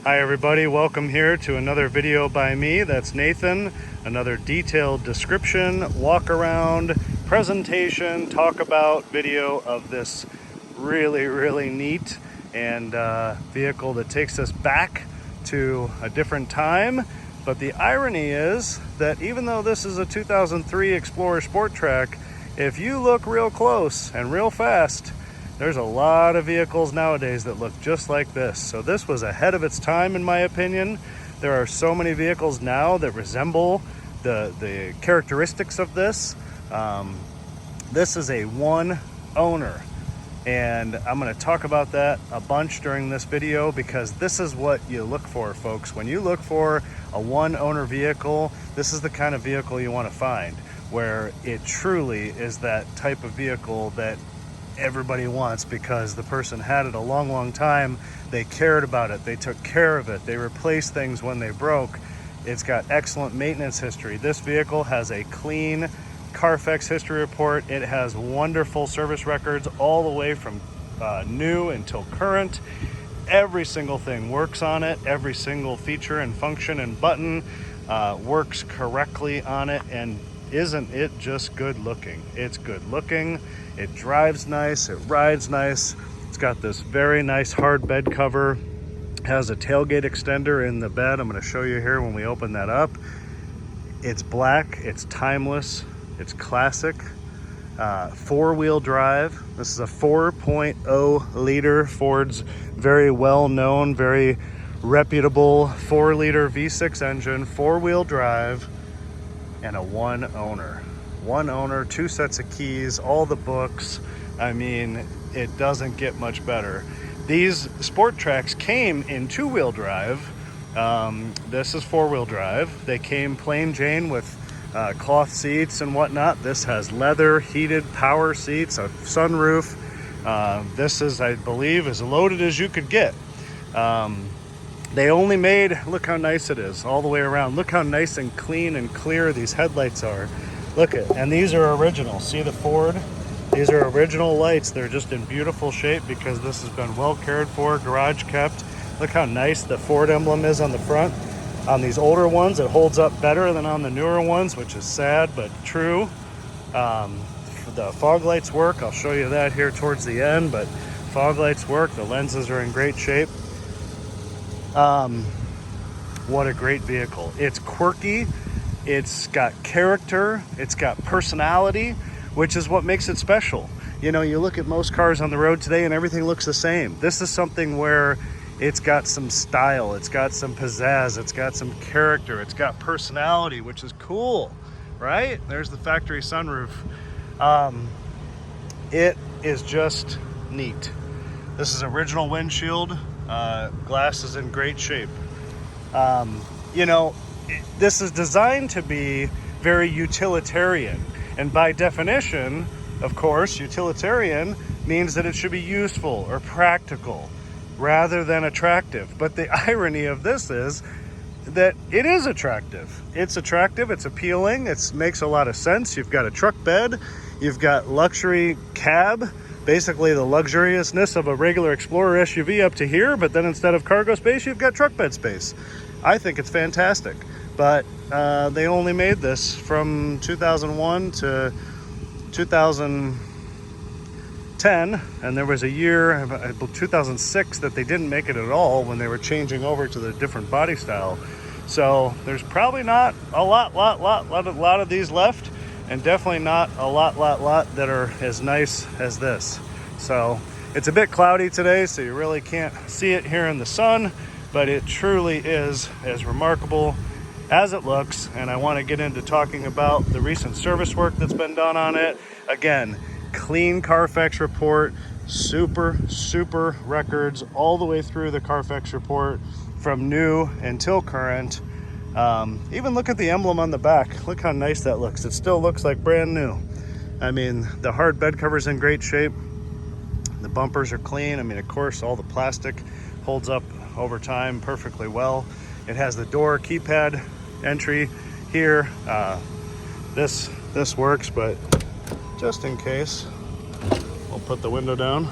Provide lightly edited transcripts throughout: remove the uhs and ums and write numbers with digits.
Hi everybody, welcome here to another video by me. That's Nathan. Another detailed description, walk around, presentation, talk about video of this really neat and vehicle that takes us back to a different time. But the irony is that even though this is a 2003 Explorer SportTrac, if you look real close and real fast, there's a lot of vehicles nowadays that look just like this. So this was ahead of its time, in my opinion. There are so many vehicles now that resemble the characteristics of this. This is a one owner, and I'm going to talk about that a bunch during this video because this is what you look for, folks. When you look for a one owner vehicle, this is the kind of vehicle you want to find, where it truly is that type of vehicle that everybody wants because the person had it a long time. They cared about it, they took care of it, they replaced things when they broke. It's got excellent maintenance history. This vehicle has a clean Carfax history report. It has wonderful service records all the way from new until current. Every single thing works on it. Every single feature and function and button works correctly on it. And isn't it just good looking? It's good looking. It drives nice. It rides nice. It's got this very nice hard bed cover. Has a tailgate extender in the bed. I'm going to show you here when we open that up. It's black. It's timeless. It's classic. Four-wheel drive. This is a 4.0 liter Ford's very well-known, very reputable 4-liter V6 engine, four-wheel drive, and a one owner. One owner, two sets of keys, all the books. I mean, it doesn't get much better. These SportTracs came in two-wheel drive. This is four-wheel drive. They came plain Jane with cloth seats and whatnot. This has leather, heated power seats, a sunroof. This is, I believe, as loaded as you could get. They only made, look how nice it is all the way around. Look how nice and clean and clear these headlights are. Look at, and these are original. See the Ford? These are original lights. They're just in beautiful shape because this has been well cared for, garage kept. Look how nice the Ford emblem is on the front. On these older ones, it holds up better than on the newer ones, which is sad but true. The fog lights work. I'll show you that here towards the end, but fog lights work. The lenses are in great shape. What a great vehicle. It's quirky. It's got character. It's got personality, which is what makes it special. You know, you look at most cars on the road today and everything looks the same. This is something where it's got some style, it's got some pizzazz, it's got some character, it's got personality, which is cool, right? There's the factory sunroof. It is just neat. This is original windshield. Glass is in great shape. You know, this is designed to be very utilitarian. And by definition, of course, utilitarian means that it should be useful or practical rather than attractive. But the irony of this is that it is attractive. It's attractive, it's appealing, it makes a lot of sense. You've got a truck bed, you've got luxury cab, basically the luxuriousness of a regular Explorer SUV up to here, but then instead of cargo space, you've got truck bed space. I think it's fantastic. But they only made this from 2001 to 2010, and there was a year, 2006, that they didn't make it at all when they were changing over to the different body style. So there's probably not a lot of these left, and definitely not a lot that are as nice as this. So it's a bit cloudy today, so you really can't see it here in the sun, but it truly is as remarkable as it looks. And I want to get into talking about the recent service work that's been done on it. Again, clean Carfax report, super records all the way through the Carfax report from new until current. Even look at the emblem on the back. Look how nice that looks. It still looks like brand new. I mean, the hard bed cover's in great shape. The bumpers are clean. I mean, of course, all the plastic holds up over time perfectly well. It has the door keypad entry here. This works, but just in case, we'll put the window down.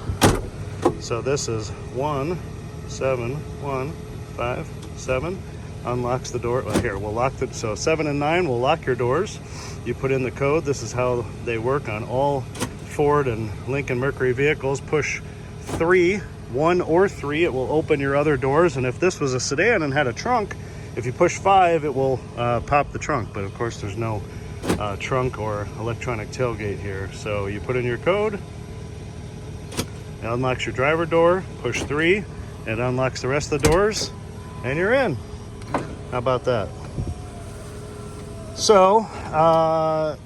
So this is 171 5, 7, unlocks the door. Well, here, we'll lock the, so 7 and 9 will lock your doors. You put in the code. This is how they work on all Ford and Lincoln Mercury vehicles. Push 3, 1 or 3, it will open your other doors. And if this was a sedan and had a trunk, if you push 5, it will pop the trunk. But of course, there's no trunk or electronic tailgate here. So you put in your code, it unlocks your driver door. Push 3, it unlocks the rest of the doors, and you're in. How about that? So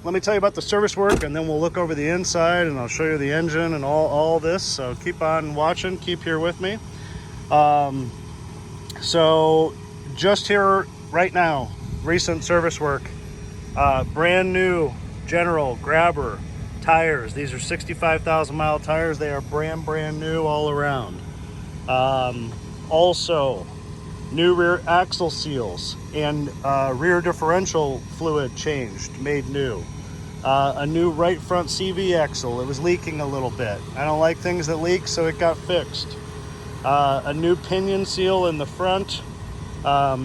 let me tell you about the service work, and then we'll look over the inside, and I'll show you the engine and all this. So keep on watching, keep here with me. So just here right now, recent service work, brand new General Grabber tires. These are 65,000 mile tires. They are brand new all around. Also, new rear axle seals and rear differential fluid changed, made new. A new right front CV axle. It was leaking a little bit. I don't like things that leak, so it got fixed. A new pinion seal in the front.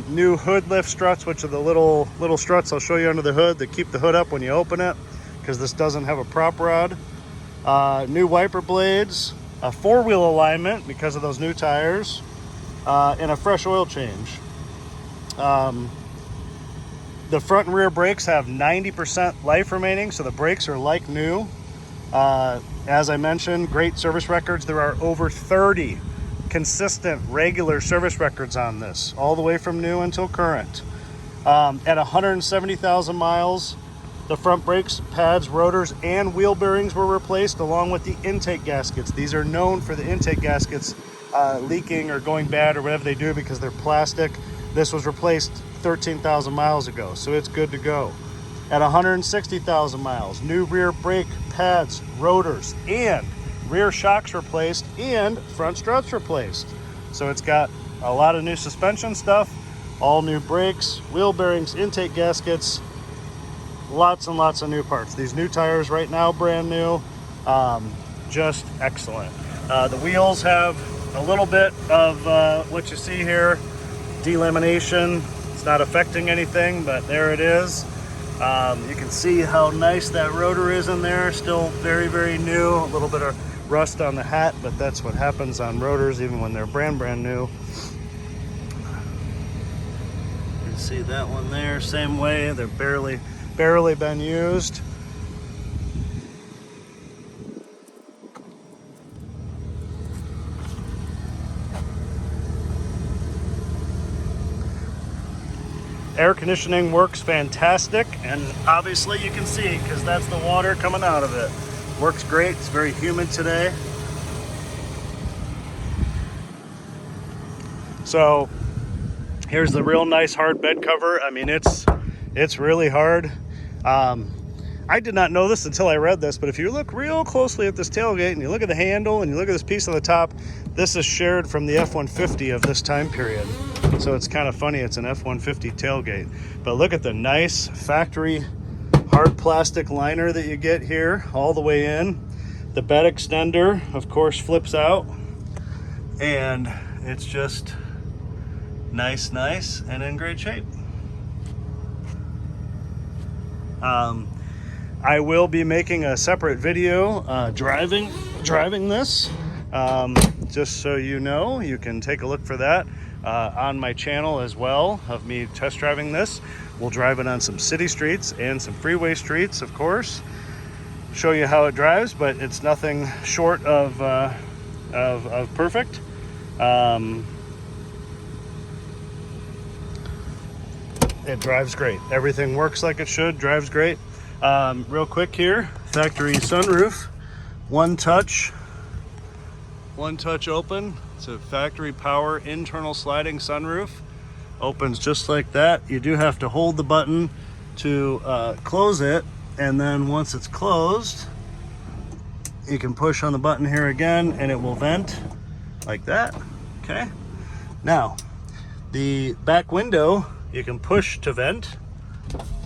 New hood lift struts, which are the little struts I'll show you under the hood that keep the hood up when you open it, because this doesn't have a prop rod. New wiper blades, a 4-wheel alignment because of those new tires, and a fresh oil change. The front and rear brakes have 90% life remaining, so the brakes are like new. As I mentioned, great service records. There are over 30 consistent, regular service records on this, all the way from new until current. At 170,000 miles, the front brakes, pads, rotors, and wheel bearings were replaced, along with the intake gaskets. These are known for the intake gaskets leaking or going bad or whatever they do because they're plastic. This was replaced 13,000 miles ago, so it's good to go. At 160,000 miles, new rear brake pads, rotors, and rear shocks replaced, and front struts replaced. So it's got a lot of new suspension stuff, all new brakes, wheel bearings, intake gaskets, lots and lots of new parts. These new tires right now, brand new, just excellent. The wheels have a little bit of what you see here, delamination. It's not affecting anything, but there it is. You can see how nice that rotor is in there, still very new. A little bit of rust on the hat, but that's what happens on rotors even when they're brand new. You can see that one there, same way. They're barely been used. Air conditioning works fantastic, and obviously you can see because that's the water coming out of it. Works great. It's very humid today. So here's the real nice hard bed cover. I mean, it's really hard. I did not know this until I read this, but if you look real closely at this tailgate and you look at the handle and you look at this piece on the top, this is shared from the F-150 of this time period. So it's kind of funny, it's an F-150 tailgate. But look at the nice factory hard plastic liner that you get here all the way in. The bed extender, of course, flips out, and it's just nice and in great shape. I will be making a separate video driving this, just so you know. You can take a look for that on my channel as well, of me test driving this. We'll drive it on some city streets and some freeway streets, of course. Show you how it drives, but it's nothing short of perfect. It drives great. Everything works like it should, drives great. Real quick here, factory sunroof, one touch open. It's a factory power internal sliding sunroof. Opens just like that. You do have to hold the button to close it, and then once it's closed, you can push on the button here again and it will vent like that. Okay, now the back window you can push to vent,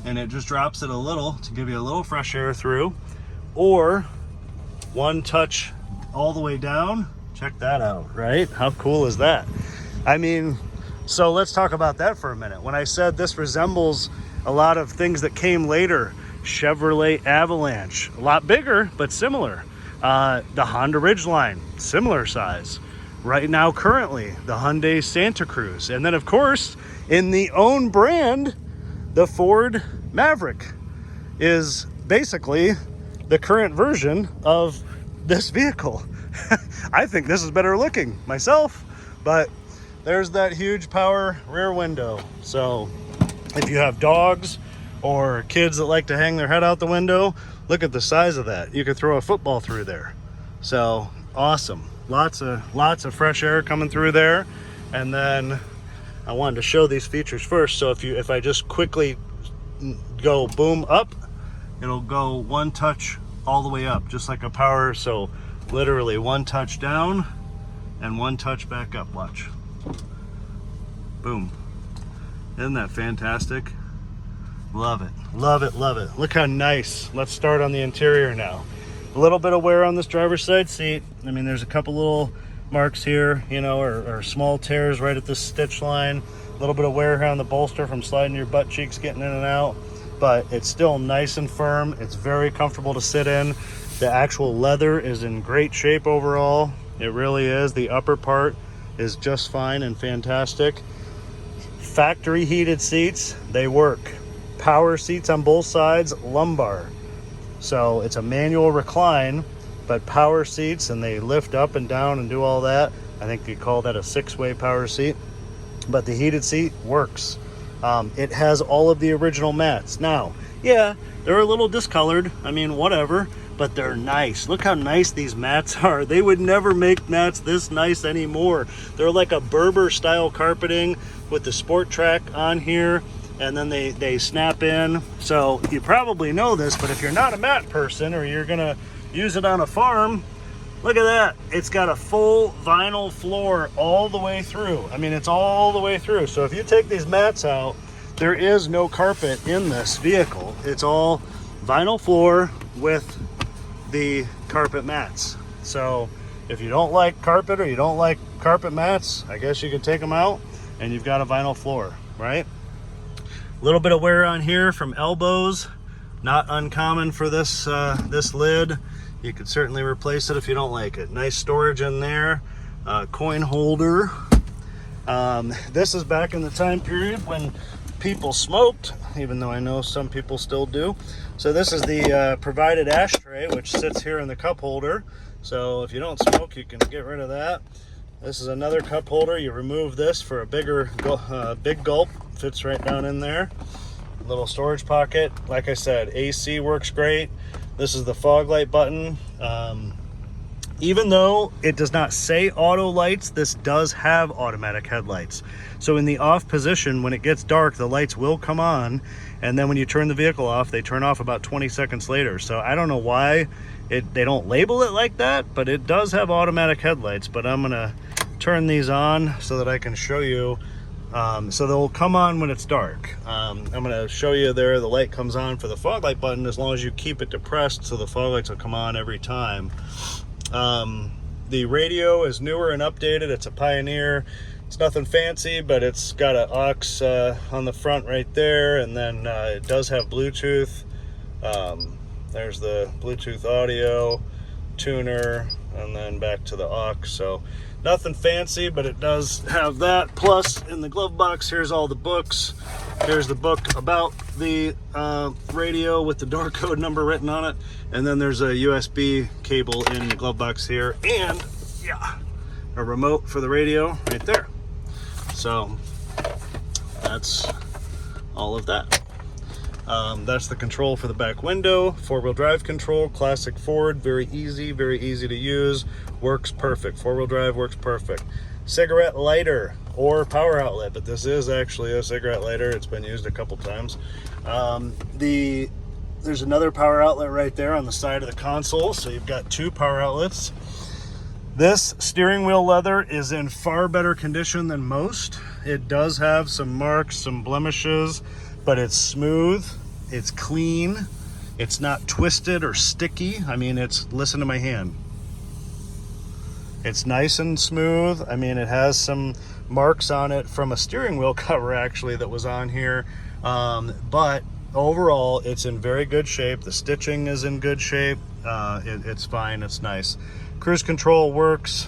and it just drops it a little to give you a little fresh air through, or one touch all the way down. Check that out, right? How cool is that? I mean, So let's talk about that for a minute. When I said this resembles a lot of things that came later, Chevrolet Avalanche, a lot bigger, but similar. The Honda Ridgeline, similar size. Right now, currently, the Hyundai Santa Cruz. And then, of course, in the own brand, the Ford Maverick is basically the current version of this vehicle. I think this is better looking myself, but there's that huge power rear window. So if you have dogs or kids that like to hang their head out the window, look at the size of that. You could throw a football through there. So awesome. Lots of fresh air coming through there. And then I wanted to show these features first. So if I just quickly go boom up, it'll go one touch all the way up, just like a power. So literally one touch down and one touch back up. Watch. Boom. Isn't that fantastic? Love it, love it, love it. Look how nice. Let's start on the interior now. A little bit of wear on this driver's side seat. I mean, there's a couple little marks here, you know, or small tears right at this stitch line. A little bit of wear here on the bolster from sliding your butt cheeks, getting in and out. But it's still nice and firm. It's very comfortable to sit in. The actual leather is in great shape overall. It really is. The upper part is just fine and fantastic. Factory heated seats, they work. Power seats on both sides, lumbar. So it's a manual recline, but power seats, and they lift up and down and do all that. I think you call that a 6-way power seat, but the heated seat works. It has all of the original mats. Now, yeah, they're a little discolored. I mean, whatever, but they're nice. Look how nice these mats are. They would never make mats this nice anymore. They're like a Berber style carpeting with the SportTrac on here, and then they snap in. So you probably know this, but if you're not a mat person or you're gonna use it on a farm, look at that. It's got a full vinyl floor all the way through. I mean, it's all the way through. So if you take these mats out, there is no carpet in this vehicle. It's all vinyl floor with the carpet mats. So if you don't like carpet or you don't like carpet mats, I guess you can take them out and you've got a vinyl floor, right? A little bit of wear on here from elbows, not uncommon for this this lid. You could certainly replace it if you don't like it. Nice storage in there, coin holder. This is back in the time period when people smoked, even though I know some people still do. So this is the provided ashtray, which sits here in the cup holder. So if you don't smoke, you can get rid of that. This is another cup holder. You remove this for a bigger, big gulp. Fits right down in there. Little storage pocket. Like I said, AC works great. This is the fog light button. Even though it does not say auto lights, this does have automatic headlights. So in the off position, when it gets dark, the lights will come on. And then when you turn the vehicle off, they turn off about 20 seconds later. So I don't know why they don't label it like that, but it does have automatic headlights. But I'm gonna turn these on so that I can show you. So they'll come on when it's dark. I'm gonna show you there, the light comes on for the fog light button as long as you keep it depressed, so the fog lights will come on every time. The radio is newer and updated. It's a Pioneer. It's nothing fancy, but it's got an aux on the front right there, and then it does have Bluetooth. There's the Bluetooth audio, tuner, and then back to the aux. So nothing fancy, but it does have that. Plus, in the glove box, here's all the books. Here's the book about the radio with the door code number written on it. And then there's a USB cable in the glove box here. And, yeah, a remote for the radio right there. So, that's all of that. That's the control for the back window. 4-wheel drive control, classic Ford. Very easy to use. Works perfect. 4-wheel drive works perfect. Cigarette lighter or power outlet, but this is actually a cigarette lighter. It's been used a couple times. There's another power outlet right there on the side of the console, so you've got 2 power outlets. This steering wheel leather is in far better condition than most. It does have some marks, some blemishes, but it's smooth, it's clean, it's not twisted or sticky. I mean, listen to my hand. It's nice and smooth. I mean, it has some marks on it from a steering wheel cover actually that was on here, but overall it's in very good shape. The stitching is in good shape. It's fine. It's nice. Cruise control works.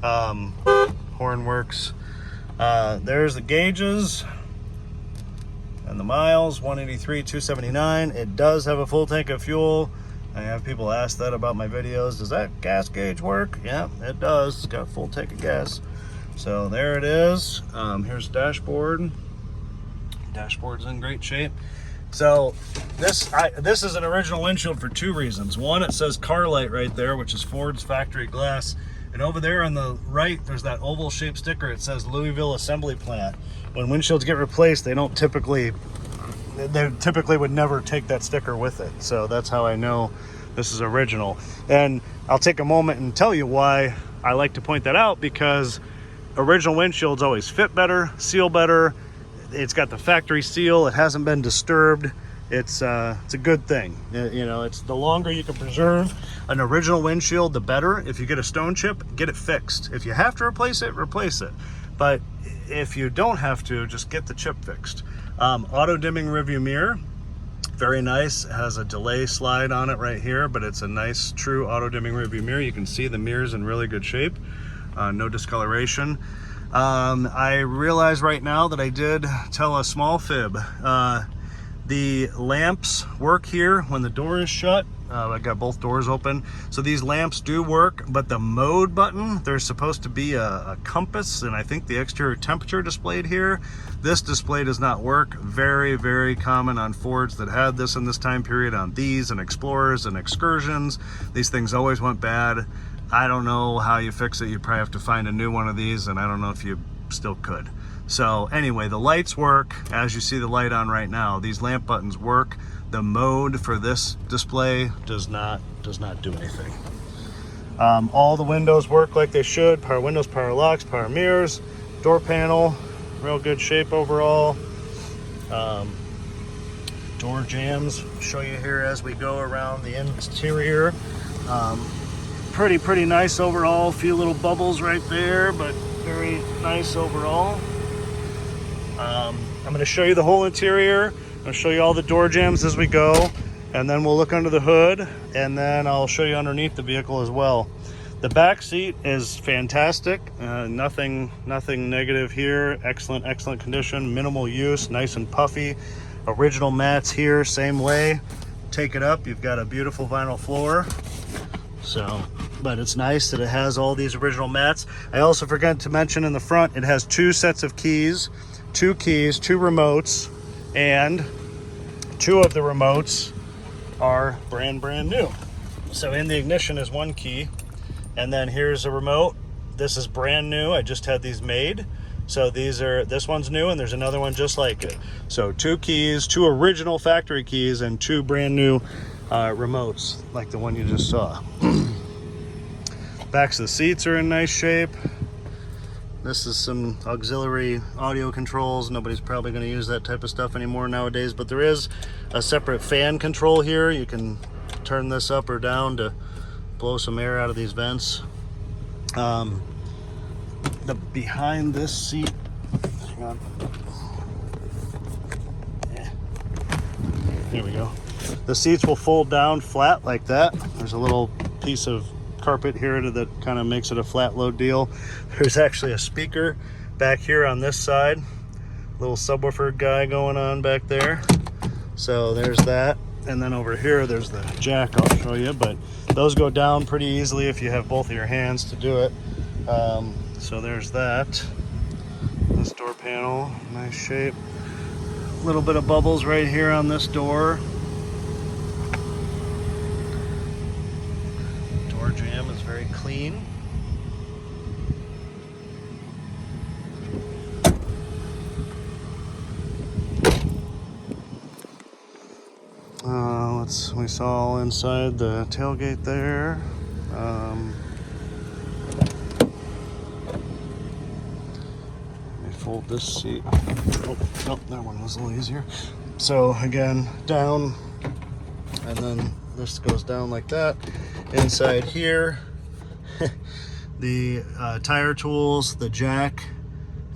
Horn works. There's the gauges and the miles, 183, 279. It does have a full tank of fuel. I have people ask that about my videos. Does that gas gauge work? Yeah, it does. It's got a full tank of gas. So there it is. Here's the dashboard. Dashboard's in great shape. So this is an original windshield for two reasons. One, it says car light right there, which is Ford's factory glass. And over there on the right, there's that oval shaped sticker. It says Louisville Assembly Plant. When windshields get replaced, they typically would never take that sticker with it. So that's how I know this is original. And I'll take a moment and tell you why I like to point that out, because original windshields always fit better, seal better. It's got the factory seal. It hasn't been disturbed. It's a good thing. You know, it's the longer you can preserve an original windshield, the better. If you get a stone chip, get it fixed. If you have to replace it, replace it. But if you don't have to, just get the chip fixed. Auto dimming rearview mirror, very nice. It has a delay slide on it right here, but it's a nice true auto dimming rearview mirror. You can see the mirror's in really good shape. No discoloration. I realize right now that I did tell a small fib. The lamps work here when the door is shut. I got both doors open. So these lamps do work, but the mode button, there's supposed to be a compass, and I think the exterior temperature displayed here. This display does not work. Very, very common on Fords that had this in this time period, on these and Explorers and Excursions. These things always went bad. I don't know how you fix it. You probably have to find a new one of these, and I don't know if you still could. So anyway, the lights work. As you see the light on right now, these lamp buttons work. The mode for this display does not do anything. All the windows work like they should. Power windows, power locks, power mirrors, door panel, real good shape overall. Door jambs, show you here as we go around the interior. Pretty nice overall. A few little bubbles right there, but very nice overall. I'm going to show you the whole interior. I'm going to show you all the door jambs as we go, and then we'll look under the hood, and then I'll show you underneath the vehicle as well. The back seat is fantastic. Nothing negative here. Excellent condition. Minimal use. Nice and puffy. Original mats here, same way. Take it up, you've got a beautiful vinyl floor. So, but it's nice that it has all these original mats. I also forgot to mention in the front, it has two sets of keys, two remotes, and two of the remotes are brand new. So in the ignition is one key, and then here's a remote. This is brand new. I just had these made. So this one's new, and there's another one just like it. So two keys, two original factory keys, and two brand new remotes like the one you just saw. Backs of the seats are in nice shape. This is some auxiliary audio controls. Nobody's probably going to use that type of stuff anymore nowadays, but there is a separate fan control here. You can turn this up or down to blow some air out of these vents. The behind this seat, hang on. Yeah. Here we go. The seats will fold down flat like that. There's a little piece of carpet here that kind of makes it a flat load deal. There's actually a speaker back here on this side. Little subwoofer guy going on back there. So there's that. And then over here, there's the jack I'll show you, but those go down pretty easily if you have both of your hands to do it. So there's that. This door panel, nice shape. A little bit of bubbles right here on this door. Door jamb is very clean. We saw all inside the tailgate there. Fold this seat. Oh, that one was a little easier. So again, down, and then this goes down like that. Inside here, The tire tools, the jack,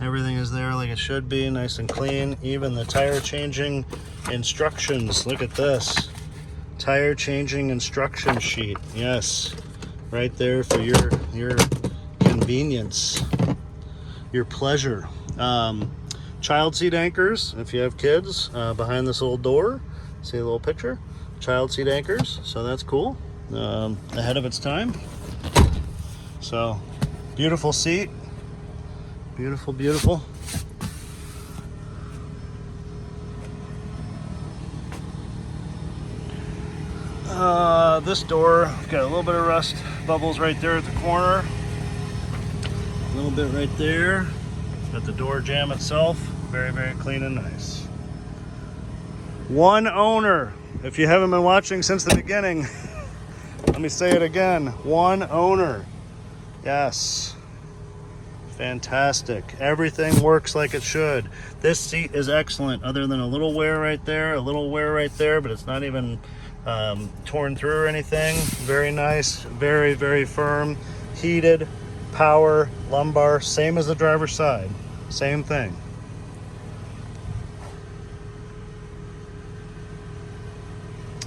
everything is there like it should be, nice and clean. Even the tire changing instructions, look at this. Tire changing instruction sheet, yes. Right there for your convenience, your pleasure. Child seat anchors, if you have kids, behind this little door. See a little picture? Child seat anchors, so that's cool. Ahead of its time. So, beautiful seat. Beautiful, beautiful. This door, got a little bit of rust bubbles right there at the corner. A little bit right there. Got the door jamb itself. Very, very clean and nice. One owner. If you haven't been watching since the beginning, let me say it again. One owner. Yes. Fantastic. Everything works like it should. This seat is excellent, other than a little wear right there, a little wear right there, but it's not even torn through or anything. Very nice, very, very firm. Heated, power, lumbar, same as the driver's side. Same thing.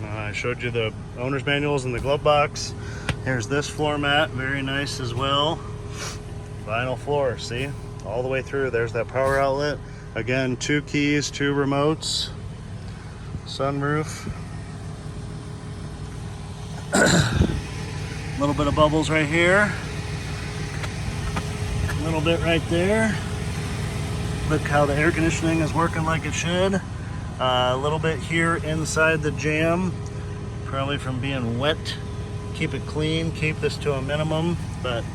I showed you the owner's manuals in the glove box. Here's this floor mat, very nice as well. Vinyl floor, see? All the way through. There's that power outlet. Again, 2 keys, 2 remotes. Sunroof. A little bit of bubbles right here. A little bit right there. Look how the air conditioning is working like it should. A little bit here inside the jam, probably from being wet. Keep it clean, keep this to a minimum, but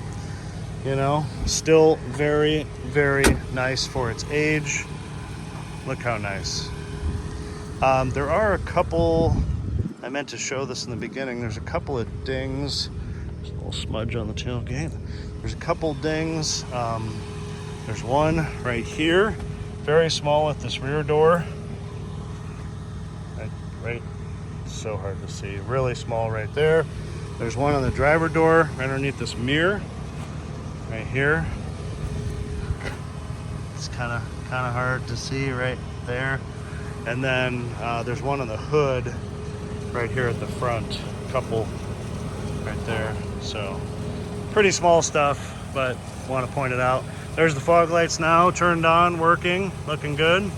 you know, still very, very nice for its age. Look how nice. There are a couple, I meant to show this in the beginning, there's a couple of dings. There's a little smudge on the tailgate. There's a couple dings. There's one right here, very small at this rear door. Right, so hard to see, really small right there. There's one on the driver door right underneath this mirror right here. It's kind of hard to see right there. And then there's one on the hood right here at the front, a couple right there. So pretty small stuff, but want to point it out. There's the fog lights now turned on, working, looking good.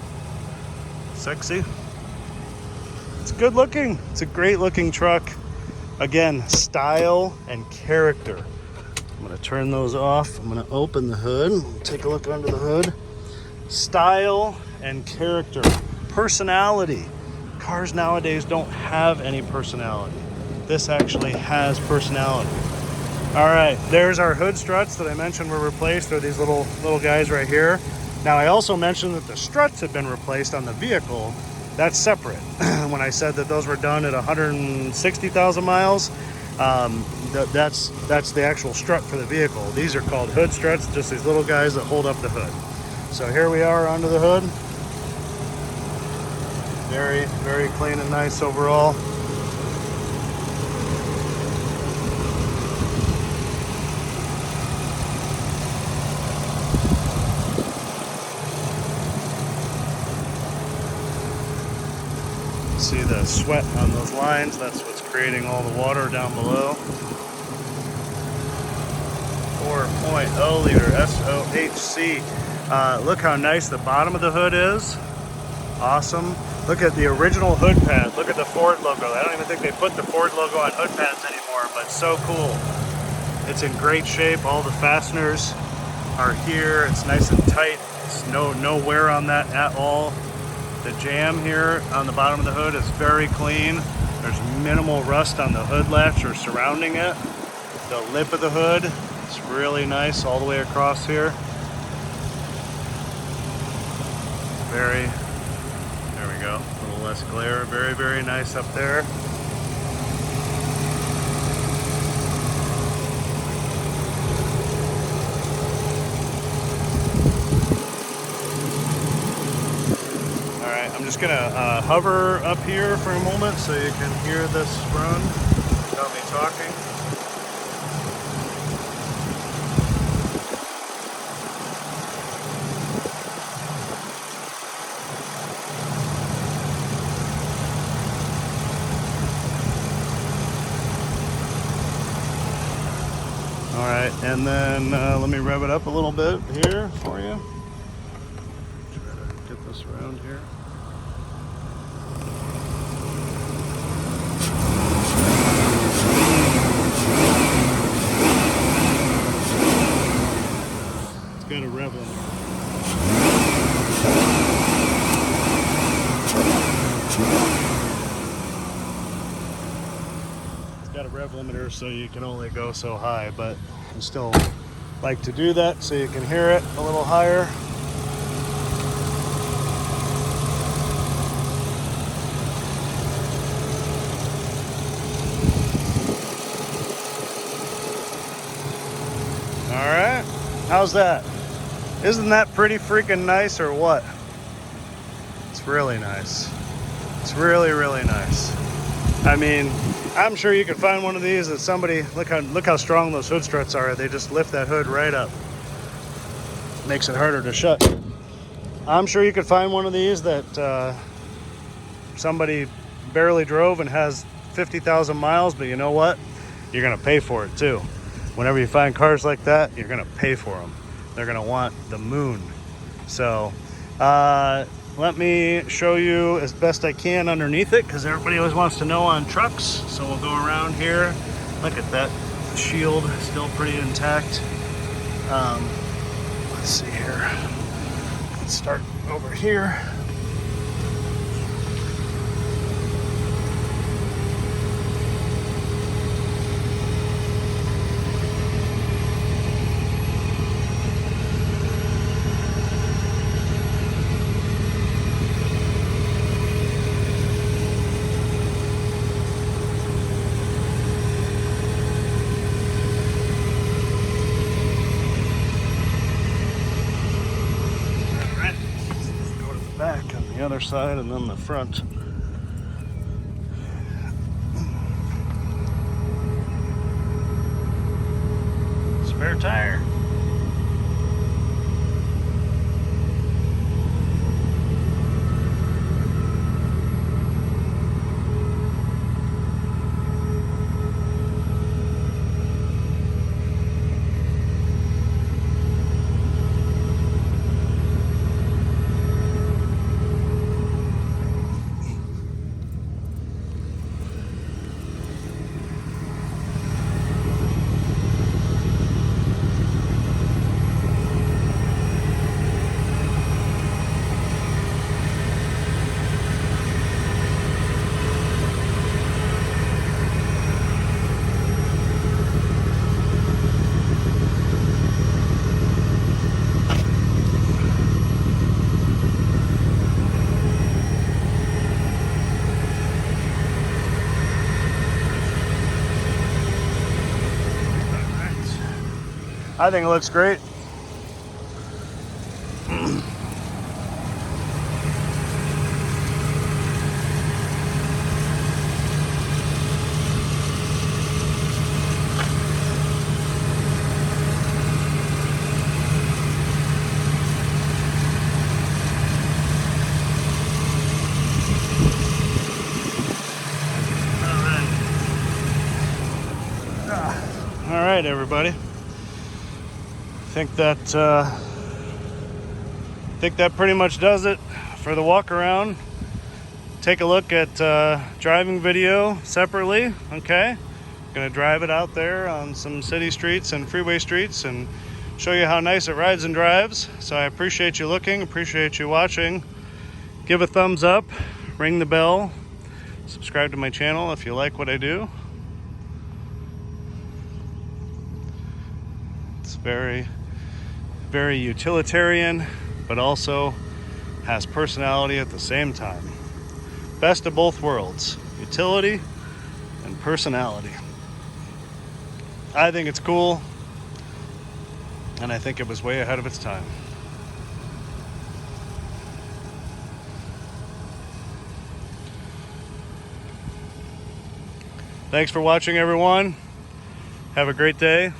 Sexy. It's good looking. It's a great looking truck. Again, style and character. I'm going to turn those off. I'm going to open the hood. Take a look under the hood. Style and character. Personality. Cars nowadays don't have any personality. This actually has personality. All right, there's our hood struts that I mentioned were replaced. They're these little guys right here. Now, I also mentioned that the struts had been replaced on the vehicle. That's separate. When I said that those were done at 160,000 miles, that's the actual strut for the vehicle. These are called hood struts, just these little guys that hold up the hood. So here we are under the hood. Very, very clean and nice overall. See the sweat on those lines, that's what's creating all the water down below. 4.0 liter SOHC. Look how nice the bottom of the hood is. Awesome. Look at the original hood pad. Look at the Ford logo. I don't even think they put the Ford logo on hood pads anymore, but so cool. It's in great shape. All the fasteners are here. It's nice and tight. It's no wear on that at all. The jam here on the bottom of the hood is very clean. There's minimal rust on the hood latch or surrounding it. The lip of the hood is really nice all the way across here. There we go, a little less glare. Very, very nice up there. I'm just gonna hover up here for a moment so you can hear this run without me talking. And then let me rev it up a little bit here for you. Try to get this around here. It's got a rev limiter. It's got a rev limiter, so you can only go so high, but I still like to do that so you can hear it a little higher. All right, how's that? Isn't that pretty freaking nice or what? It's really nice. It's really, really nice. I mean, I'm sure you could find one of these that somebody, look how strong those hood struts are. They just lift that hood right up. Makes it harder to shut. I'm sure you could find one of these that somebody barely drove and has 50,000 miles, but you know what? You're gonna pay for it too. Whenever you find cars like that, you're gonna pay for them. They're gonna want the moon. So, let me show you as best I can underneath it, because everybody always wants to know on trucks. So we'll go around here. Look at that, the shield still pretty intact. Let's see here. Let's start over here. Back on the other side and then the front. Spare tire. I think it looks great. All right, everybody. I think that pretty much does it for the walk around. Take a look at driving video separately. Okay, gonna drive it out there on some city streets and freeway streets and show you how nice it rides and drives. So I appreciate you looking, appreciate you watching. Give a thumbs up, ring the bell, subscribe to my channel if you like what I do. It's very utilitarian, but also has personality at the same time. Best of both worlds, utility and personality. I think it's cool, and I think it was way ahead of its time. Thanks for watching, everyone. Have a great day,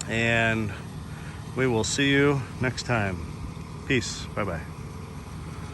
and we will see you next time. Peace. Bye-bye.